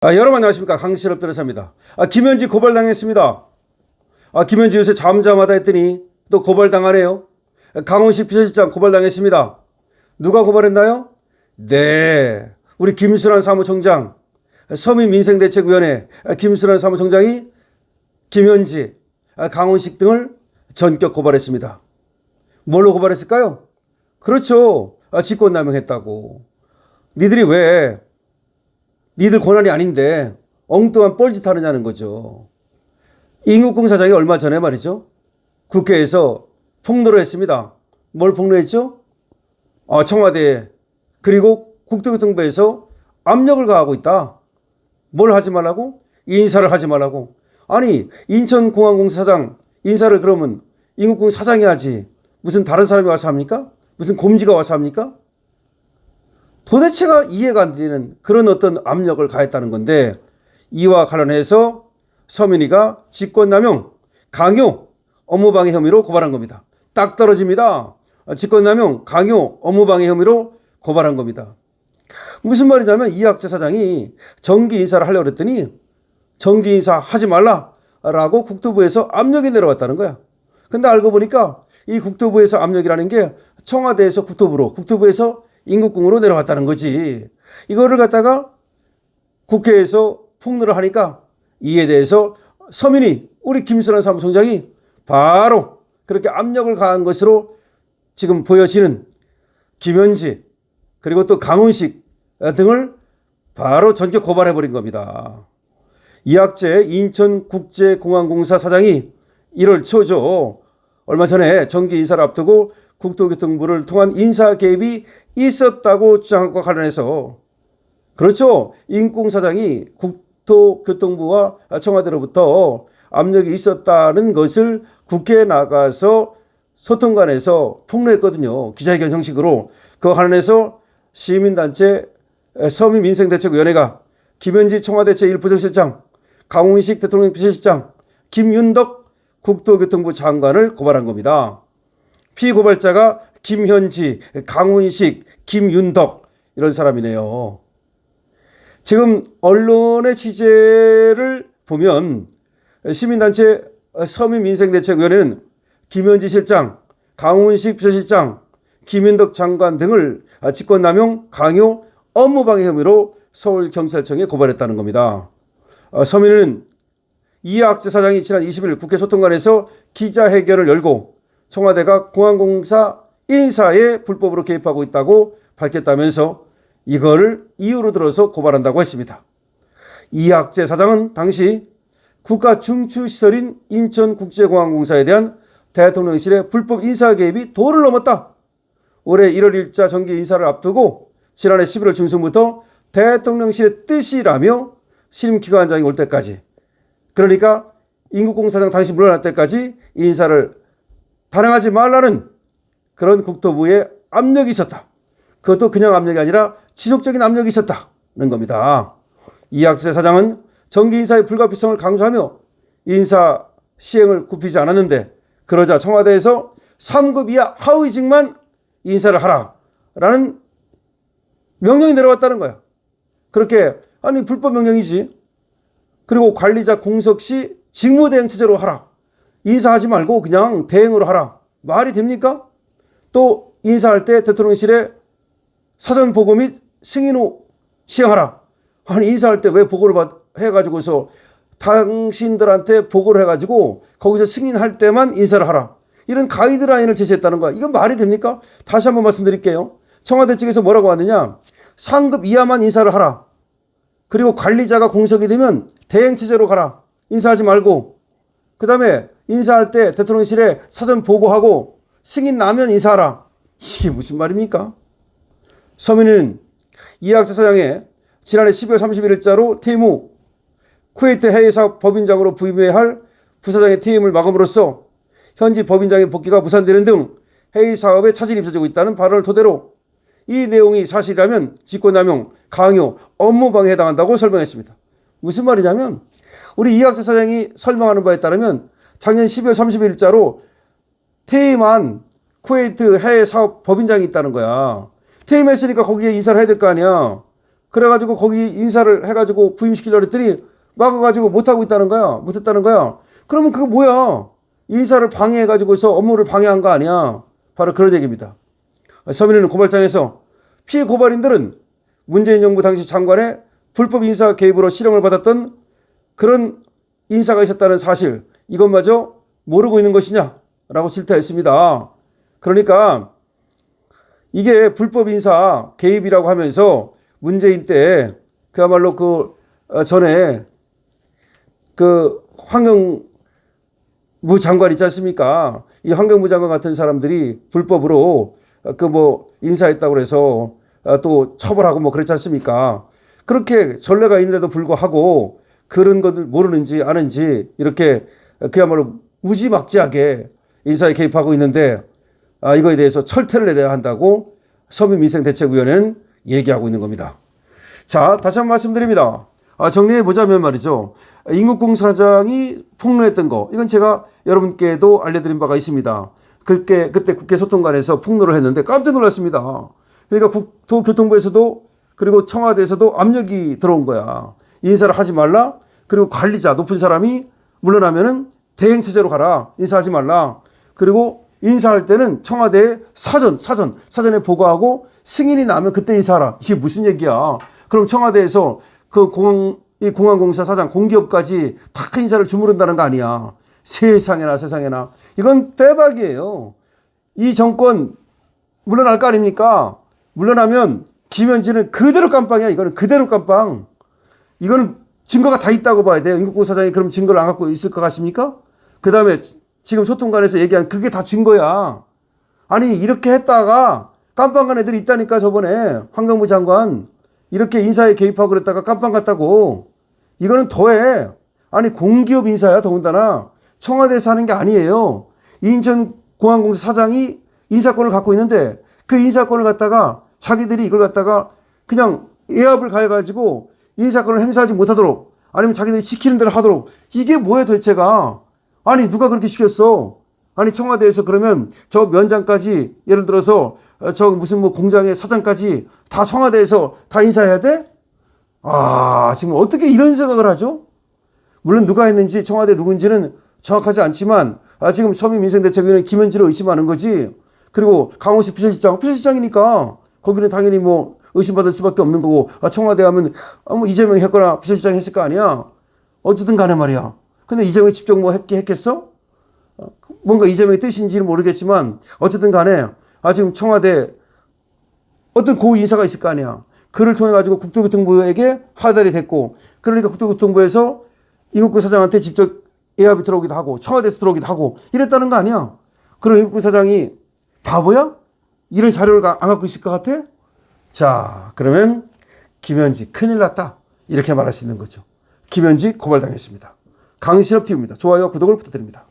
여러분 안녕하십니까, 강신업 변호사입니다. 김현지 고발당했습니다. 김현지 요새 잠잠하다 했더니 또 고발당하네요. 강훈식 비서실장 고발당했습니다. 누가 고발했나요? 네, 우리 김순환 사무총장, 서민민생대책위원회 김순환 사무총장이 김현지, 강훈식 등을 전격 고발했습니다. 뭘로 고발했을까요? 그렇죠, 직권남용했다고. 니들이 왜 니들 권한이 아닌데 엉뚱한 뻘짓 하느냐는 거죠. 임국공 사장이 얼마 전에 말이죠, 국회에서 폭로를 했습니다. 뭘 폭로했죠? 청와대 그리고 국토교통부에서 압력을 가하고 있다. 뭘 하지 말라고? 인사를 하지 말라고. 아니, 인천공항공사 사장 인사를 그러면 임국공 사장이 하지, 무슨 다른 사람이 와서 합니까? 무슨 곰지가 와서 합니까? 도대체가 이해가 안 되는 그런 어떤 압력을 가했다는 건데, 이와 관련해서 서민이가 직권남용, 강요, 업무방해 혐의로 고발한 겁니다. 딱 떨어집니다. 직권남용, 강요, 업무방해 혐의로 고발한 겁니다. 무슨 말이냐면, 이학재 사장이 정기 인사를 하려고 했더니 정기 인사 하지 말라라고 국토부에서 압력이 내려왔다는 거야. 근데 알고 보니까 이 국토부에서 압력이라는 게 청와대에서 국토부로, 국토부에서 임국공으로 내려왔다는 거지. 이거를 갖다가 국회에서 폭로를 하니까 이에 대해서 서민이, 우리 김순환 사무총장이 바로 그렇게 압력을 가한 것으로 지금 보여지는 김현지 그리고 또 강훈식 등을 바로 전격 고발해버린 겁니다. 이학재 인천국제공항공사 사장이 1월 초죠, 얼마 전에 정기 인사를 앞두고 국토교통부를 통한 인사 개입이 있었다고 주장한 것과 관련해서, 그렇죠, 임국공 사장이 국토교통부와 청와대로부터 압력이 있었다는 것을 국회에 나가서 소통관에서 폭로했거든요. 기자회견 형식으로. 그와 관련해서 시민단체 서민민생대책위원회가 김현지 청와대 제1부속실장, 강훈식 대통령 비서실장, 김윤덕 국토교통부 장관을 고발한 겁니다. 피고발자가 김현지, 강훈식, 김윤덕 이런 사람이네요. 지금 언론의 취재를 보면 시민단체 서민민생대책위원회는 김현지 실장, 강훈식 비서실장, 김윤덕 장관 등을 직권남용, 강요, 업무방해 혐의로 서울경찰청에 고발했다는 겁니다. 서민은 이학재 사장이 지난 20일 국회 소통관에서 기자회견을 열고 청와대가 공항공사 인사에 불법으로 개입하고 있다고 밝혔다면서 이거를 이유로 들어서 고발한다고 했습니다. 이학재 사장은 당시 국가중추시설인 인천국제공항공사에 대한 대통령실의 불법 인사 개입이 도를 넘었다. 올해 1월 1자 정기 인사를 앞두고 지난해 11월 중순부터 대통령실의 뜻이라며 신임기관장이 올 때까지, 그러니까 임국공 사장 당시 물러날 때까지 인사를 단행하지 말라는 그런 국토부의 압력이 있었다. 그것도 그냥 압력이 아니라 지속적인 압력이 있었다는 겁니다. 이학재 사장은 정기 인사의 불가피성을 강조하며 인사 시행을 굽히지 않았는데, 그러자 청와대에서 3급 이하 하위직만 인사를 하라라는 명령이 내려왔다는 거야. 그렇게, 아니 불법 명령이지. 그리고 관리자 공석 시 직무대행 체제로 하라. 인사하지 말고 그냥 대행으로 하라. 말이 됩니까? 또 인사할 때 대통령실에 사전 보고 및 승인 후 시행하라. 아니 인사할 때 왜 보고를 해가지고서 당신들한테 보고를 해가지고 거기서 승인할 때만 인사를 하라. 이런 가이드라인을 제시했다는 거야. 이건 말이 됩니까? 다시 한번 말씀드릴게요. 청와대 측에서 뭐라고 하느냐, 상급 이하만 인사를 하라. 그리고 관리자가 공석이 되면 대행체제로 가라. 인사하지 말고. 그 다음에 인사할 때 대통령실에 사전 보고하고 승인 나면 인사하라. 이게 무슨 말입니까? 서민은 이학재 사장의 지난해 12월 31일자로 퇴임 후 쿠웨이트 해외사업 법인장으로 부임해야 할 부사장의 퇴임을 막음으로써 현지 법인장의 복귀가 무산되는 등 해외사업에 차질이 빚어지고 있다는 발언을 토대로 이 내용이 사실이라면 직권남용, 강요, 업무방해에 해당한다고 설명했습니다. 무슨 말이냐면, 우리 이학재 사장이 설명하는 바에 따르면 작년 12월 30일자로 퇴임한 쿠웨이트 해외사업 법인장이 있다는 거야. 퇴임했으니까 거기에 인사를 해야 될 거 아니야. 그래가지고 거기 인사를 해가지고 부임시키려고 했더니 막아가지고 못하고 있다는 거야. 못했다는 거야. 그러면 그거 뭐야? 인사를 방해해가지고서 업무를 방해한 거 아니야. 바로 그런 얘기입니다. 서민이는 고발장에서 피해 고발인들은 문재인 정부 당시 장관의 불법 인사 개입으로 실형을 받았던 그런 인사가 있었다는 사실, 이것마저 모르고 있는 것이냐라고 질타했습니다. 그러니까 이게 불법 인사 개입이라고 하면서 문재인 때 그야말로 전에 환경부 장관 있지 않습니까? 이 환경부 장관 같은 사람들이 불법으로 인사했다고 해서 또 처벌하고 뭐 그랬지 않습니까? 그렇게 전례가 있는데도 불구하고 그런 것을 모르는지 아는지 이렇게 그야말로 무지막지하게 인사에 개입하고 있는데 이거에 대해서 철퇴를 내려야 한다고 서민민생대책위원회는 얘기하고 있는 겁니다. 자, 다시 한번 말씀드립니다. 정리해 보자면 말이죠. 임국공 사장이 폭로했던 거, 이건 제가 여러분께도 알려드린 바가 있습니다. 그때 국회 소통관에서 폭로를 했는데 깜짝 놀랐습니다. 그러니까 국토교통부에서도 그리고 청와대에서도 압력이 들어온 거야. 인사를 하지 말라. 그리고 관리자 높은 사람이 물러나면은 대행체제로 가라. 인사하지 말라. 그리고 인사할 때는 청와대에 사전에 보고하고 승인이 나면 그때 인사하라. 이게 무슨 얘기야? 그럼 청와대에서 이 공항공사 사장, 공기업까지 다 인사를 주무른다는 거 아니야. 세상에나. 이건 빼박이에요. 이 정권 물러날 거 아닙니까? 물러나면 김현지는 그대로 깜빵이야. 이거는 그대로 깜빵. 이거는 증거가 다 있다고 봐야 돼요. 임국공 사장이 그럼 증거를 안 갖고 있을 것 같습니까? 그 다음에 지금 소통관에서 얘기한 그게 다 증거야. 아니 이렇게 했다가 깜빵 간 애들이 있다니까. 저번에 환경부 장관 이렇게 인사에 개입하고 그랬다가 깜빵 갔다고. 이거는 더해. 아니 공기업 인사야. 더군다나 청와대에서 하는 게 아니에요. 인천공항공사 사장이 인사권을 갖고 있는데 그 인사권을 갖다가 자기들이 이걸 갖다가 그냥 예합을 가해가지고 인사권을 행사하지 못하도록, 아니면 자기들이 시키는 대로 하도록. 이게 뭐야 도대체가. 아니 누가 그렇게 시켰어? 아니 청와대에서 그러면 저 면장까지, 예를 들어서 저 무슨 공장의 사장까지 다 청와대에서 다 인사해야 돼? 지금 어떻게 이런 생각을 하죠? 물론 누가 했는지 청와대 누군지는 정확하지 않지만 지금 서민민생대책위원회 김현지를 의심하는 거지. 그리고 강원식 비서실장이니까 거기는 당연히 의심받을 수밖에 없는 거고, 청와대 하면 이재명이 했거나 비서실장이 했을 거 아니야. 어쨌든 간에 말이야. 근데 이재명이 직접 했겠어? 뭔가 이재명의 뜻인지는 모르겠지만 어쨌든 간에 지금 청와대 어떤 고위 인사가 있을 거 아니야. 그를 통해 가지고 국토교통부에게 하달이 됐고, 그러니까 국토교통부에서 임국근 사장한테 직접 예합이 들어오기도 하고 청와대에서 들어오기도 하고 이랬다는 거 아니야. 그럼 임국근 사장이 바보야? 이런 자료를 안 갖고 있을 것 같아? 자, 그러면 김현지 큰일 났다. 이렇게 말할 수 있는 거죠. 김현지 고발당했습니다. 강신업 TV입니다. 좋아요, 구독을 부탁드립니다.